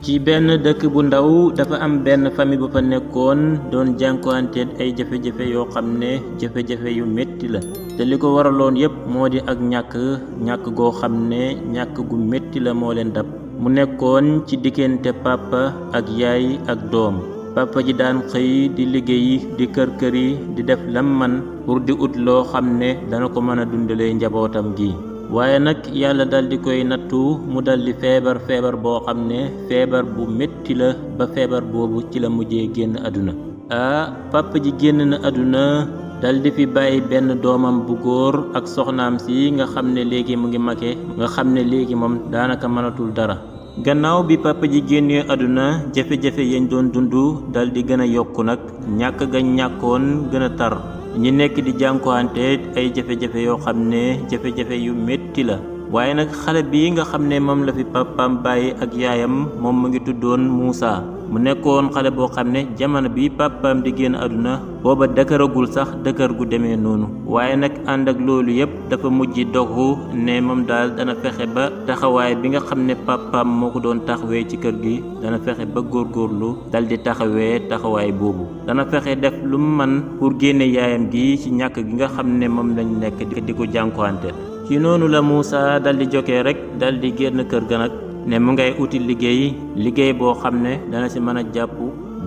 ci benn dëkk bu ndaw dafa am benn famille bu fa nekkoon doon jànkuwanteet ay jafe-jafe yoo xam ne jafe-jafe yu metti la te li ko waraloon yépp moo di ak ñàkk goo xam ne ñàkk gu metti la moo leen dab mu nekkoon ci diggante papa ak yaay ak doom papa ji daan xëy di liggéey di kër-këri di def lam man pour di ut loo xam ne dana ko mën a dundalee njabootam gi waaye nag yàlla dal di koy nattu mu dal di feebar boo xam ne feebar bu metti la ba feebar boobu ci la mujjee génn àdduna papa ji génn na àdduna dal di fi bàyyi benn doomam bu góor ak soxnaam si nga xam ne léegi mu ngi make nga xam ne léegi moom daanaka mënatul dara gannaaw bi papa ji génnee àdduna jafe-jafe yañ doon dund dal di gën a yokku nag ñàkk ga ñàkkoon gën a tar ñi nekk di jànkuwante ay jafe-jafe yoo xam ne jafe-jafe yu metti la waaye nag xale bi nga xam ne moom la fi papaam bàyyi ak yaayam moom mu ngi tuddoon Moussa mu nekkoon xale boo xam ne jamono bi papaam di génn àdduna booba dëkëragul sax dëkër gu demee noonu waaye nag ànd ak loolu yépp dafa mujj dogu ne moom daal dana fexe ba taxawaay bi nga xam ne papaam moo ko doon taxawee ci kër gi dana fexe ba góorgóorlu dal di taxawee taxawaay boobu dana fexe def lu mu man pour génne yaayam gi ci ñàkk gi nga xam ne moom lañ nekk di ko jànkuwante ci noonu la Moussa dal di jógee rek dal di génn kër ga nag ne mu ngay uti liggéey boo xam ne dana si mën a jàpp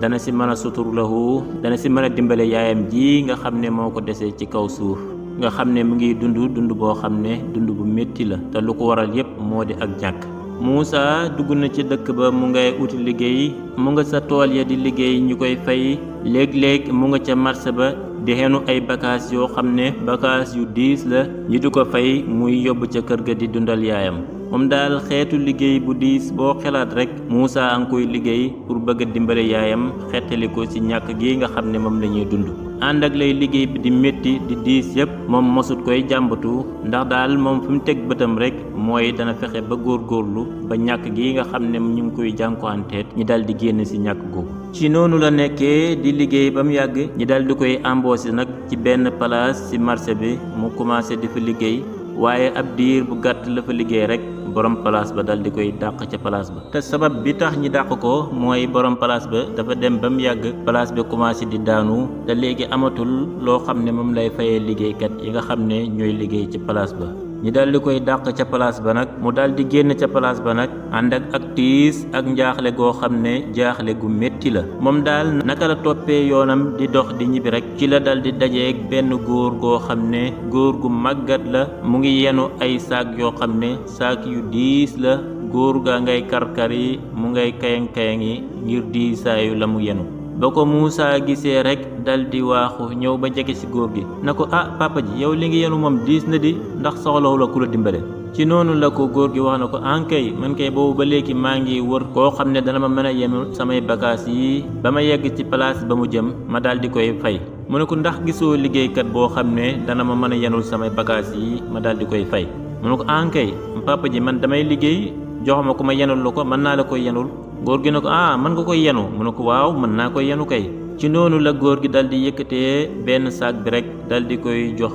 dana si mën a suturlahu dana si mën a dimbale yaayam ji nga xam ne moo ko desee ci kaw suuf nga xam ne mu ngi dund boo xam ne dund bu métti la te lu ko waral yépp moo di ak ñàkk Moussa dugg na ci dëkk ba mu ngay uti liggéey mu nga sa tool ya di liggéey ñu koy fay léeg-léeg mu nga ca marché ba di xenu ay bagages yoo xam ne bagages yu diis la ñi du ko fay muy yóbbu ca kër ga di dundal yaayam moom daal xeetu liggéey bu diis boo xelaat rek Moussa a ngi koy liggéey pour bëgg a dimbale yaayam xettali ko ci ñàkk gi nga xam ne moom la ñuy dund ànd ak lay liggéey bi di métti di diis yépp moom mosut koy jàmbatu ndax daal moom fi mu teg bëtam rek mooy dana fexe ba góorgóorlu ba ñàkk gi nga xam ne ñu ngi koy jànkuwanteet ñi dal di génn ci ñàkk googu ci noonu la nekkee di liggéey ba mu yàgg ñi dal di koy embauché nag ci benn place ci marché bi mu commencé di fa liggéey waaye ab diir bu gàtt la fa liggéey rek borom place ba dal di koy dàq ca place ba te sabab bi tax ñi dàq ko mooy borom place ba dafa dem ba mu yàgg place ba commencé di daanu te léegi amatul loo xam ne moom lay fayee liggéeykat yi nga xam ne ñooy liggéey ci place ba ñi dal di koy dàq ca place ba nag mu dal di génn ca place ba nag ànd ak tiis ak njaaxle goo xam ne jaaxle gu métti la moom daal naka la toppee yoonam di dox di ñibbi rek ci la dal di dajeeg benn góor goo xam ne góor gu màggat la mu ngi yenu ay saak yoo xam ne saak yu diis la góor gaa ngay karkar yi mu ngay kayang-kayang yi ngir diisaayu la mu yenu ba ko Moussa gisee rek dal di waaxu ñëw ba jege ci góor gi na ko papa ji yow li ngi yenu moom diis na di ndax soxlawu la ku la dimbale ci noonu la ko góor gi wax na ko ankay man kay boobu ba léegi maa ngi wër koo xam ne dana ma mën a yenu samay bagages yi ba ma yegg ci place ba mu jëm ma dal di koy fay mu ne ko ndax gisoo liggéeykat boo xam ne dana ma mën a yenul samay bagages yi ma dal di koy fay mu ne ko ankay papa ji man damay liggéey jox ma ko ma yenul la ko mën naa la koy yenul góor gi ne ko mën nga koy yenu mu ne ko waaw mën naa koy yenu kay ci noonu la góor gi dal di yëkkatee benn saak bi rek dal di koy jox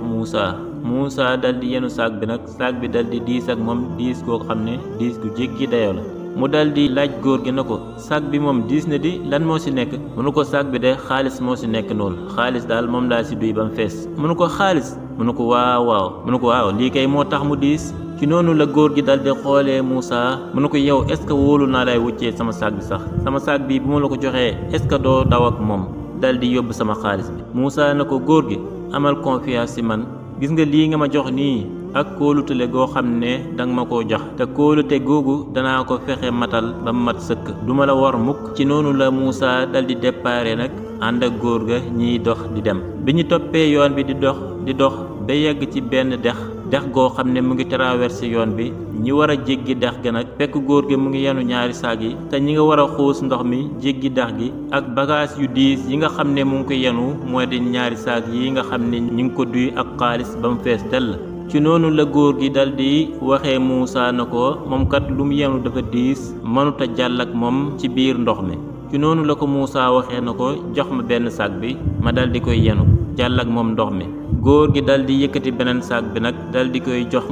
Moussa dal di yenu saak bi nag saak bi dal di diis ak moom diis goo xam ne diis gu jéggi dayoo la mu dal di laaj góor gi na ko saak bi moom diis na di lan moo ci nekk mu ne ko saak bi de xaalis moo ci nekk noonu xaalis daal moom laa ci duy ba mu fees mu ne ko xaalis mu ne ko waaw mu ne ko waaw lii kay moo tax mu diis ci noonu la góor gi dal di xoolee Moussa mu ne ko yow est ce que wóolu naa lay wuccee sama saak bi sax sama saak bi bu ma la ko joxee est ce que doo daw ak moom dal di yóbbu sama xaalis bi Moussa na ko góor gi amal confiance ci man gis nga lii nga ma jox nii ak kóolutale goo xam ne danga ma koo jox te kóolute googu danaa ko fexe matal ba mat sëkk duma la war mukk ci noonu la Moussa dal di déparé nag ànd ak góor ga ñiy dox di dem bi ñu toppee yoon bi di dox ba yegg ci benn dex goo xam ne mu ngi traversé yoon bi ñi war a jéggi dex ga nag fekk góor gi mu ngi yenu ñaari saag yi te ñi nga war a xuus ndox mi jéggi dex gi ak bagage yu diis yi nga xam ne mu ngi ko yenu mooy di ñaari saag yi nga xam ne ñi ngi ko duy ak xaalis ba mu fees dell ci noonu la góor gi dal di waxee Moussa na ko moom kat lu mu yenu dafa diis mënut a jàll ak moom ci biir ndox mi ci noonu la ko Moussa waxee na ko jox ma benn saag bi ma dal di koy yenu jàll ak moom ndox mi góor gi dal di yëkkati beneen saag bi nag dal di koy jox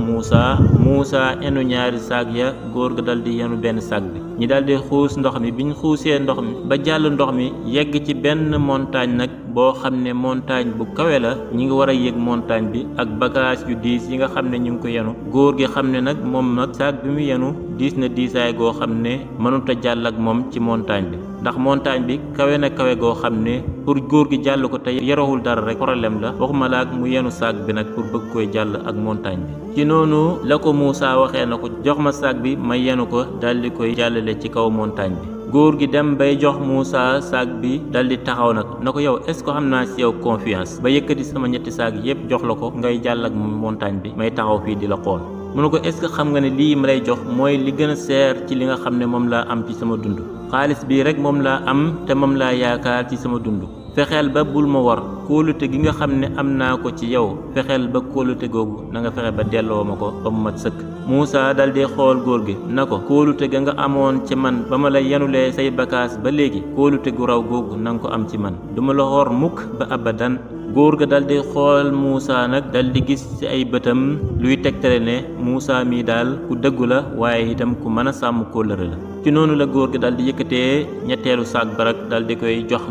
Moussa enu ñaari saag ya góor ga dal di yenu benn saag bi ñi daldi xuus ndox mi biñ xuusee ndox mi ba jàll ndox mi yegg ci benn montagne nag boo xam ne montagne bu kawe la ñi ngi war a yéeg montagne bi ak bagage yu diis yi nga xam ne ñu ngi ko yenu góor gi xam ne nag moom nag saak bi mu yenu diis na diisaay goo xam ne mënut a jàll ak moom ci montagne bi ndax montagne bi kawe na kawe goo xam ne pour góor gi jàll ko te yarawul dara rek problème la waxuma la ak mu yenu saak bi nag pour bëgg koy jàll ak montagne bi ci noonu la ko Moussa waxee na ko jox ma saak bi ma yenu ko daldi koy jàllale ci kaw montagne bi góor gi dem bay jox Moussa saak bi daldi taxaw nag na ko yow est-ce que xam naa ci yow confiance ba yëkkati sama ñetti saak yépp jox la ko ngay jàll ak montagne bi may taxaw fii di la xool mu ne ko est-ce que xam nga ne lii ma lay jox mooy li gën a seer ci li nga xam ne moom laa am ci sama dund xaalis bii rek moom laa am te moom laa yaakaar ci sama dund fexeel ba bul ma war kóolute gi nga xam ne am naa ko ci yow fexeel ba kóolute googu na nga fexe ba delloo ma ko ba mu mat sëkk Moussa daldi xool góor gi na ko kóolute ga nga amoon ci man ba ma la yenulee say bagaas ba léegi kóolute gu raw googu na nga ko am ci man duma la xor mukk ba abadan góor ga daldi xool Moussa nag daldi gis ci ay bëtam luy tegtale ne Moussa mii daal ku dëggu la waaye itam ku mën a sàmm kóllëre la ci noonu la góor gi daldi yëkkatee ñetteelu saak barak daldi koy jox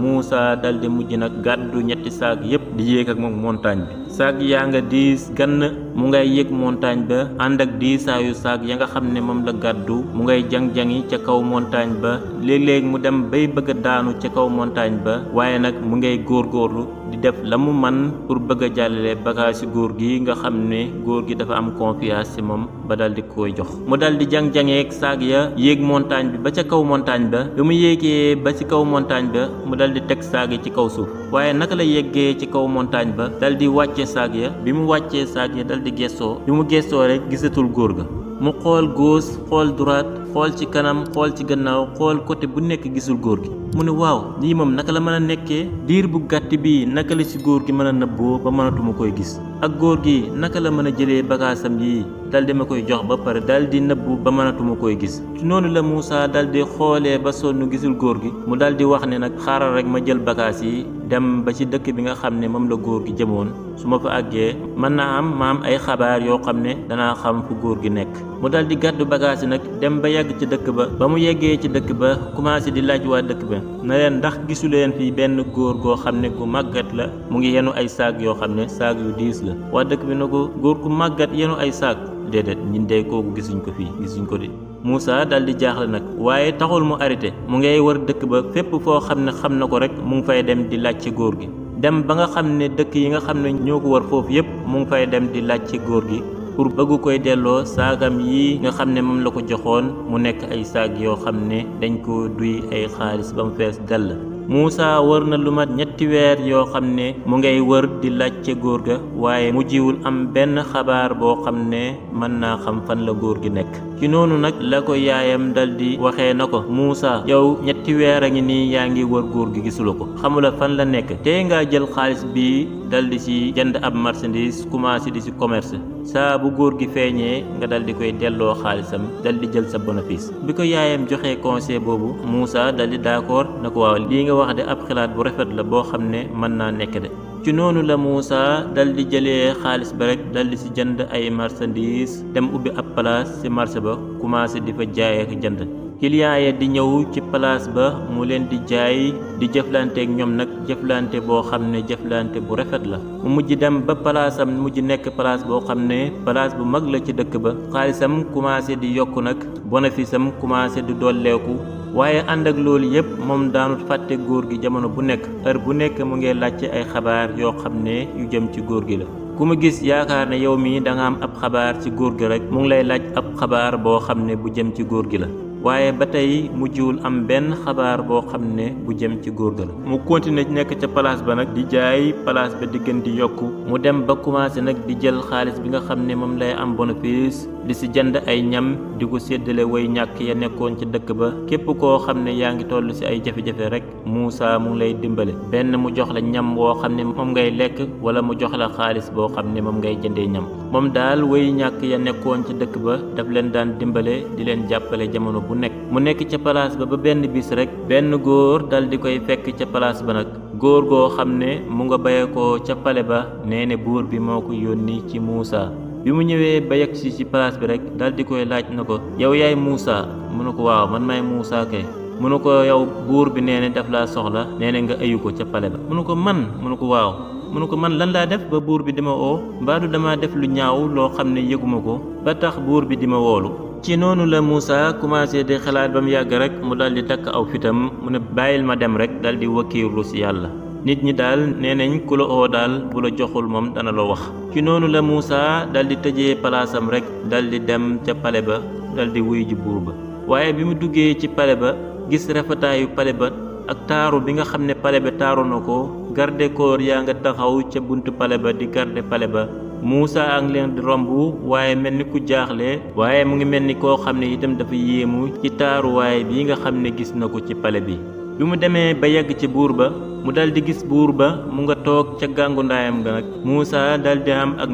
Moussa daldi mujj nag gàddu ñetti saak yépp di yéeg ak moom montagne bi saak yaa nga diis gann mu ngay yéeg montagne ba ànd ak diisaayu saak ya nga xam ne moom la gàddu mu ngay jang-jangi ca kaw montagne ba léeg-léeg mu dem bay bëgg a daanu ca kaw montagne ba waaye nag mu ngay góorgóorlu di def la mu man pour bëgg a jàllale bagage ci góor gi nga xam ne góor gi dafa am confiance ci moom ba daldi koy jox mu daldi jang-jangeeg saak ya yéeg montagne bi ba ca kaw montagne ba bi mu yéegee ba ci kaw montagne ba mu daldi teg saak yi ci kaw suuf waaye naka la yeggee ci kaw montagne ba daldi wàcce saak ya bi mu wàccee saak ya daldi gestoo bi mu gestoo rek gisatul góor ga mu xool gauche xool droite xool ci kanam xool ci gannaaw xool côté bu nekk gisul góor gi mu ne waaw lii moom naka la mën a nekkee diir bu gàtt bii naka la ci góor gi mën a nëbboo ba mënatuma koy gis ak góor gi naka la mën a jëlee bagaasam yi daldi ma koy jox ba pare daldi nëbbu ba mënatuma koy gis ci noonu la Moussa daldi xoolee ba sonn gisul góor gi mu daldi wax ne nag xaaral rek ma jël bagaas yi dem ba ci dëkk bi nga xam ne moom la góor gi jëmoon su ma fa àggee mën naa am ma am ay xabaar yoo xam ne danaa xam fu góor gi nekk mu daldi gàddu bagaas yi nag dem ba yegg ci dëkk ba mu yeggee ci dëkk ba commencé di laaj waa dëkk ba na leen ndax gisuleen fii benn góor goo xam ne ku màggat la mu ngi yenu ay saag yoo xam ne saag yu diis la waa dëkk bi na ko góor ku màggat yenu ay saag déedéet ñun de kooku gisuñ ko fii gisuñ ko de Moussa daldi jaaxle nag waaye taxul mu arrêté mu ngay wër dëkk ba fépp foo xam ne xam na ko rek mu ngi fay dem di laaj ci góor gi dem ba nga xam ne dëkk yi nga xam ne ñoo ko wër foofu yépp mu ngi fay dem di laaj ci góor gi pour bëgg koy delloo saagam yi nga xam ne moom la ko joxoon mu nekk ay saag yoo xam ne dañ ko duy ay xaalis ba mu fees dell Moussa wër na lu mat ñetti weer yoo xam ne mu ngay wër di laajte góor ga waaye mujjiwul am benn xabaar boo xam ne mën naa xam fan la góor gi nekk ci noonu nag la ko yaayam daldi waxee na ko Moussa yow ñetti weer a ngi nii yaa ngi wër góor gi gisula ko xamula fan la nekk tey ngaa jël xaalis bi daldi ci jënd ab marchandise commencé di ci commerce saa bu góor gi feeñee nga daldi koy delloo xaalisam daldi jël sa bénéfice bi ko yaayam joxee conseil boobu Moussa daldi d'accord na ko waaw lii nga wax de ab xalaat bu rafet la boo xam ne mën naa nekk de ci noonu la Moussa daldi jëlee xaalis ba rek daldi ci jënd ay marchandise dem ubbi ab place ci marché ba commencé di fa jaay ak jënd client ya di ñëw ci place ba mu leen di jaay di jëflanteek ñoom nag jëflante boo xam ne jëflante bu rafet la mu mujj dem ba palaasam mujj nekk place boo xam ne place bu mag la ci dëkk ba xaalisam commencé di yokku nag bénéfice am commencé di dolleeku waaye ànd ak loolu yépp moom daanut fàtte góor gi jamono bu nekk heure bu nekk mu ngi laajte ay xabaar yoo xam ne yu jëm ci góor gi la ku mu gis yaakaar ne yow mii da nga am ab xabaar ci góor gi rek mu ngi lay laaj ab xabaar boo xam ne bu jëm ci góor gi la waaye ba tey mujjul am benn xabaar boo xam ne bu jëm ci góor ga la mu continuer nekk ca place ba nag di jaay place ba di gën di yokku mu dem ba commencé nag di jël xaalis bi nga xam ne moom lay am bénéfice di si jënd ay ñam di ko séddale way ñàkk ya nekkoon ci dëkk ba képp koo xam ne yaa ngi toll si ay jafe-jafe rek Moussa mu ngi lay dimbale benn mu jox la ñam woo xam ne moom ngay lekk wala mu jox la xaalis boo xam ne moom ngay jëndee ñam moom daal way ñàkk ya nekkoon ci dëkk ba daf leen daan dimbale di leen jàppale jamono bu nekk mu nekk ca place ba benn bis rek benn góor dal di koy fekk ca place ba nag góor goo xam ne mu nga baye ko ca pale ba nee ne buur bi moo ko yónni ci Moussa bi mu ñëwee ba yegg si ci place bi rek dal di koy laaj na ko yow yaay Moussa mu ne ko waaw man maay Muusaa kay mu ne ko yow buur bi nee na daf laa soxla nee na nga ayu ko ca pale ba mu ne ko man mu ne ko waaw mu ne ko man lan laa def ba buur bi di ma oo mbaadu dama def lu ñaaw loo xam ne yëguma ko ba tax buur bi di ma woolu ci noonu la Muusaa commencé di xalaat ba mu yàgg rek mu dal di takk aw fitam mu ne bàyyil ma dem rek dal di wakkiirlu si yàlla nit ñi daal nee nañ ku la oo daal bu la joxul moom dana la wax ci noonu la Muusaa dal di tëjee palaasam rek dal di dem ca pale ba dal di wuy ji buur ba waaye bi mu duggee ci pale ba gis rafetaayu pale ba ak taaru bi nga xam ne pale ba taaru na ko garde koor yaa nga taxaw ca buntu pale ba di garde pale ba Muusaa ak leen di romb waaye mel ni ku jaaxle waaye mu ngi mel ni koo xam ne itam dafa yéemu ci taaruwaay bi nga xam ne gis na ko ci pale bi bi mu demee ba yegg ci buur ba mu dal di gis buur ba mu nga toog ca gàngu ndaayam ga nag Muusaa dal di am ak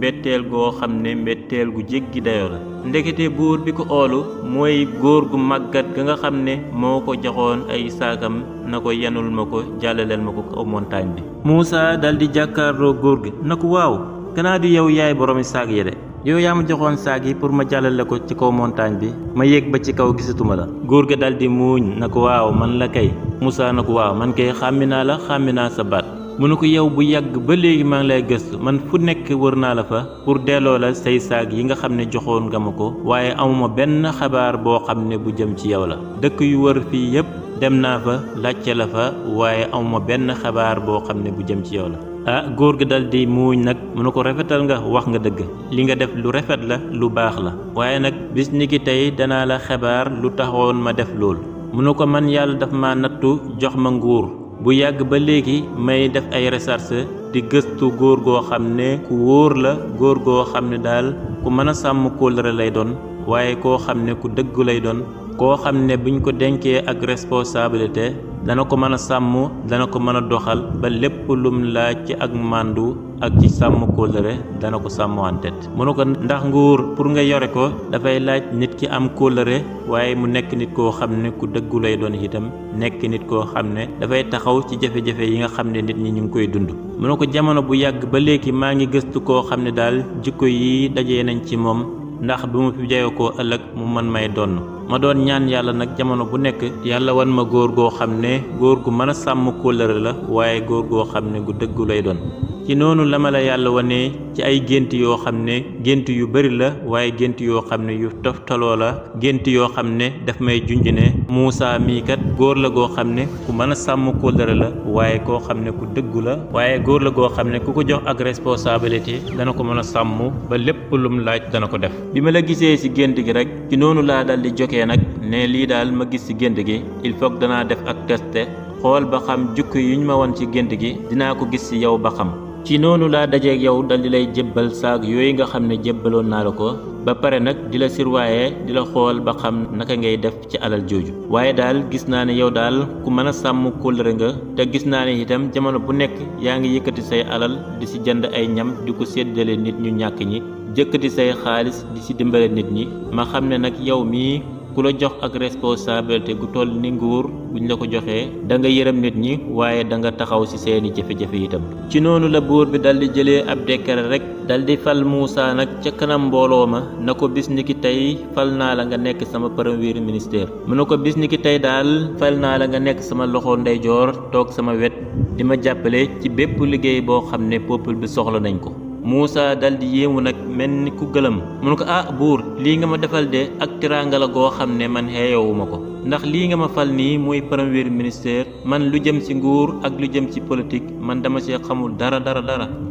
mbetteel goo xam ne mbetteel gu jéggi dayoo la ndekete buur bi ko oolu mooy góor gu màggat ga nga xam ne moo ko joxoon ay saakam na ko yenul ma ko jàllaleel ma ko kaw montagne bi Muusaa dal di jàkkaarloo góor gi na ko waaw kanaa du yow yaay boroomi saag yi de yow yaa ma joxoon saag yi pour ma jàllale ko ci kaw montagne bi ma yéeg ba ci kaw gisatuma la góor ga dal di muuñ na ko waaw man la kay Muusaa na ko waaw man kay xàmmi naa sa baat mu ne ko yow bu yàgg ba léegi maa ngi lay gëstu man fu nekk wër naa la fa pour delloo la say saag yi nga xam ne joxoon nga ma ko waaye amuma benn xabaar boo xam ne bu jëm ci yow la dëkk yu wër fii yépp dem naa fa laajte la fa waaye amuma benn xabaar boo xam ne bu jëm ci yow la ah góor gi dal di muuñ nag mu ne ko rafetal nga wax nga dëgg li nga def lu rafet la lu baax la waaye nag bis ni ki tey danaa la xabaar lu taxoon ma def lool mu ne ko man yàlla daf ma nattu jox ma nguur bu yàgg ba léegi may def ay recherche di gëstu góor goo xam ne ku wóor la góor goo xam ne daal ku mën a sàmm kóllëre lay doon waaye koo xam ne ku dëggu lay doon koo xam ne buñ ko denkee ak responsabilité dana ko mën a sàmm dana ko mën a doxal ba lépp lum laaj ci ak màndu ak ci sàmm kóllëre dana ko sàmmantet mu ne ko ndax nguur pour nga yore ko dafay laaj nit ki am kóllëre waaye mu nekk nit koo xam ne ku dëggu lay doon itam nekk nit koo xam ne dafay taxaw ci jafe-jafe yi nga xam ne nit ñi ñu ngi koy dund mu ne ko jamono bu yàgg ba léegi maa ngi gëstu koo xam ne daal jikko yi dajee nañ ci moom ndax bu ma fi jayoo koo ëllëg mu man may donn ma doon ñaan yàlla nag jamono bu nekk yàlla wan ma góor goo xam ne góor gu mën a sàmm kóllëre la waaye góor goo xam ne gu dëggu lay doon ci noonu la ma la yàlla wane ci ay gént yoo xam ne gént yu bari la waaye gént yoo xam ne yu toftaloo la gént yoo xam ne daf may junj ne Muusaa mii kat góor la goo xam ne ku mën a sàmm kóllëre la waaye koo xam ne ku dëggu la waaye góor la goo xam ne ku ko jox ak responsabilité dana ko mën a sàmm ba lépp lum laaj dana ko def bi ma la gisee ci gént gi rek ci noonu laa dal di jokee nag ne lii daal ma gis ci gént gi il faut que danaa def ak teste xool ba xam jukki yuñ ma won ci gént gi dinaa ko gis ci yow ba xam ci noonu laa dajeeg yow dal di lay jébbal saag yooyu nga xam ne jébbaloon naa la ko ba pare nag di la surveiller di la xool ba xam naka ngay def ci alal jooju waaye daal gis naa ne yow daal ku mën a sàmm kóllëre nga te gis naa ne itam jamono bu nekk yaa ngi yëkkati say alal di ci jënd ay ñam di ko séddale nit ñu ñàkk ñi jëkkati say xaalis di ci dimbale nit ñi ma xam ne nag yow mii ku la jox ak responsabilité gu toll ni nguur buñ la ko joxee da nga yërëm nit ñi waaye da nga taxaw ci seeni jafe-jafe itam ci noonu la buur bi dal di jëlee ab décret rek dal di fal Muusaa nag ca kanam mbooloo ma na ko bis ni ki tey fal naa la nga nekk sama premier ministère mu ne ko bis ni ki tey daal fal naa la nga nekk sama loxo ndeyjoor toog sama wet di ma jàppale ci bépp liggéey boo xam ne peuple bi soxla nañ ko Muusaa dal di yéemu nag mel ni ku gëlëm mu ne ko ah buur lii nga ma defal de ak tiraanga la goo xam ne man xeeyowuma ko ndax lii nga ma fal nii muy premier ministère man lu jëm ci nguur ak lu jëm ci politique man dama ci xamul dara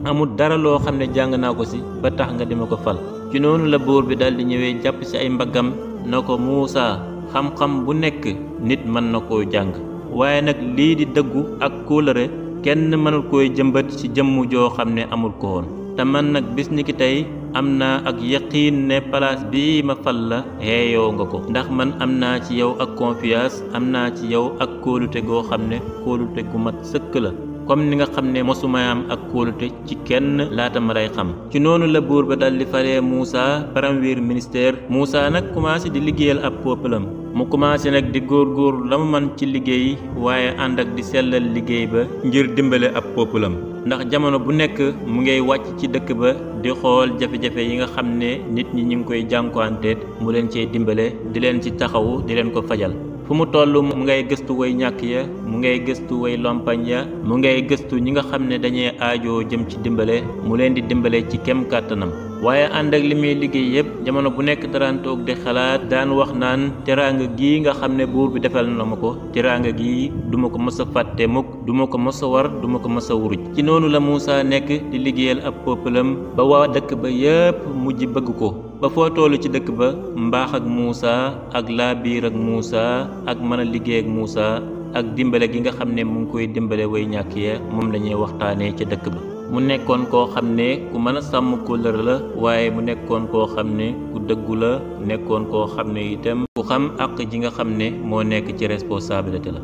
amul dara loo xam ne jàng naa ko ci ba tax nga di ma ko fal ci noonu la buur bi dal di ñëwee jàpp ci ay mbaggam na ko Muusaa xam-xam bu nekk nit mën na koo jàng waaye nag lii di dëggu ak kóllëre kenn mënul koy jëmbat ci jëmm joo xam ne amul ko woon te man nag bis ni ki tey am naa ak yaqiin ne place bii ma fal la xeeyoo nga ko ndax man am naa ci yow ak confiance am naa ci yow ak kóolute goo xam ne kóolute gu mat sëkk la comme ni nga xam ne mosuma am ak kóolute ci kenn laata ma lay xam ci noonu la buur ba dal di falee Muusaa premier ministère Muusaa nag commencé di liggéeyal ab peuple-am mu commencé nag di góorgóorlu la mu man ci liggéey waaye ànd ak di sellal liggéey ba ngir dimbale ab peuple-am ndax jamono bu nekk mu ngay wàcc ci dëkk ba di xool jafe-jafe yi nga xam ne nit ñi ñu ngi koy jànkuwanteet mu leen cee dimbale di leen ci taxawu di leen ko fajal. fu mu toll mu ngay gëstu way ñàkk ya mu ngay gëstu way lompañ ya mu ngay gëstu ñi nga xam ne dañuy aajoo jëm ci dimbale mu leen di dimbale ci kem kàttanam. waaye ànd ak li muy liggéey yépp jamono bu nekk daraan toog di xalaat daan wax naan teraanga gii nga xam ne buur bi defal na ma ko teraanga gii duma ko mës a fàtte mukk duma ko mës a war duma ko mës a wuruj. ci noonu la Muusaa nekk di liggéeyal ab peuplem ba waa dëkk ba yépp mujj bëgg ko ba foo tollu ci dëkk ba mbaax ak Muusaa ak laabiir ak Muusaa ak mën a liggéey ak Muusaa ak dimbale gi nga xam ne mu ngi koy dimbale way ñàkk ya moom la ñuy waxtaanee ca dëkk ba. mu nekkoon koo xam ne ku mën a sàmm kóllëre la waaye mu nekkoon koo xam ne ku dëggu la nekkoon koo xam ne itam ku xam àq ji nga xam ne moo nekk ci responsabilité la.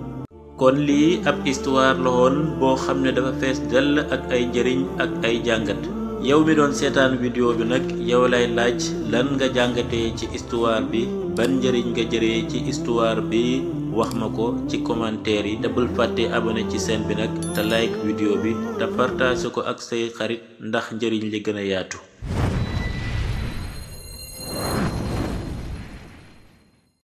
kon lii ab histoire la woon boo xam ne dafa fees dell ak ay njëriñ ak ay jàngat. yow mi doon seetaan vidéo bi nag yow lay laaj lan nga jàngatee ci histoire bi ban njëriñ nga jëree ci histoire bi wax ma ko ci commentaire yi te bul fàtte abonné ci chaîne bi nag te like vidéo bi te partage ko ak say xarit ndax njëriñ li gën a yaatu.